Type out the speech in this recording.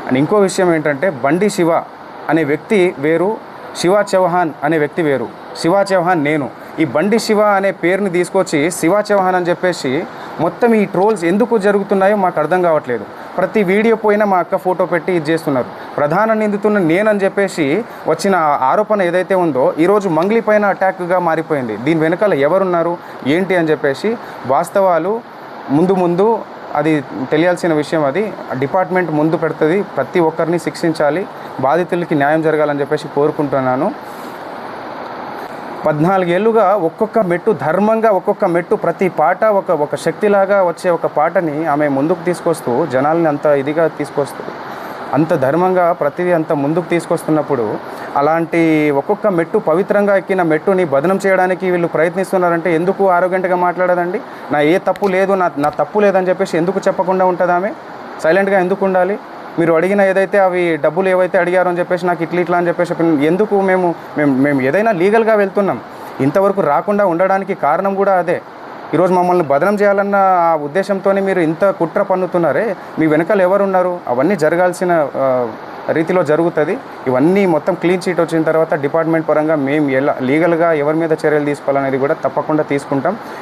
And ఇంకో విషయం ఏంటంటే బండి శివ అనే వ్యక్తి వేరు, శివ చౌహాన్ అనే వ్యక్తి వేరు. శివ చౌహాన్ నేను. ఈ బండి శివ అనే పేరుని తీసుకొచ్చి శివ చౌహాన్ అని చెప్పేసి మొత్తం ఈ ట్రోల్స్ ఎందుకు జరుగుతున్నాయో మాకు అర్థం కావట్లేదు. ప్రతి వీడియో పోయినా మా అక్క ఫోటో పెట్టి ఇది చేస్తున్నారు. ప్రధాన నిందితున్న నేనని చెప్పేసి వచ్చిన ఆరోపణ ఏదైతే ఉందో ఈరోజు మంగ్లీ పైన అటాక్గా మారిపోయింది. దీని వెనకాల ఎవరున్నారు ఏంటి అని చెప్పేసి వాస్తవాలు ముందు అది తెలియాల్సిన విషయం. అది డిపార్ట్మెంట్ ముందు పెడుతుంది. ప్రతి ఒక్కరిని శిక్షించాలి, బాధితులకి న్యాయం జరగాలని చెప్పేసి కోరుకుంటున్నాను. 14 ఏళ్ళుగా ఒక్కొక్క మెట్టు ధర్మంగా, ఒక్కొక్క మెట్టు ప్రతి పాట ఒక శక్తిలాగా వచ్చే ఒక పాటని ఆమె ముందుకు తీసుకొస్తూ జనాల్ని అంత ఇదిగా తీసుకొస్తూ అంత ధర్మంగా ప్రతిదీ అంత ముందుకు తీసుకొస్తున్నప్పుడు అలాంటి ఒక్కొక్క మెట్టు పవిత్రంగా ఎక్కిన మెట్టుని బదనం చేయడానికి వీళ్ళు ప్రయత్నిస్తున్నారంటే ఎందుకు ఆరోగ్యంగా మాట్లాడదండి? నా ఏ తప్పు లేదు, నా తప్పు లేదని చెప్పేసి ఎందుకు చెప్పకుండా ఉంటుంది? ఆమె సైలెంట్గా ఎందుకు ఉండాలి? మీరు అడిగిన ఏదైతే అవి డబ్బులు ఏవైతే అడిగారో అని చెప్పేసి నాకు ఇట్లా అని చెప్పేసి ఎందుకు? మేము ఏదైనా లీగల్గా వెళ్తున్నాం. ఇంతవరకు రాకుండా ఉండడానికి కారణం కూడా అదే. ఈరోజు మమ్మల్ని బదనం చేయాలన్న ఆ ఉద్దేశంతోనే మీరు ఇంత కుట్ర పన్నుతున్నారే, మీ వెనకాల ఎవరున్నారు? అవన్నీ జరగాల్సిన రీతిలో జరుగుతుంది. ఇవన్నీ మొత్తం క్లీన్ చీట్ వచ్చిన తర్వాత డిపార్ట్మెంట్ పరంగా మేము ఎలా లీగల్గా ఎవరి మీద చర్యలు తీసుకోవాలనేది కూడా తప్పకుండా తీసుకుంటాం.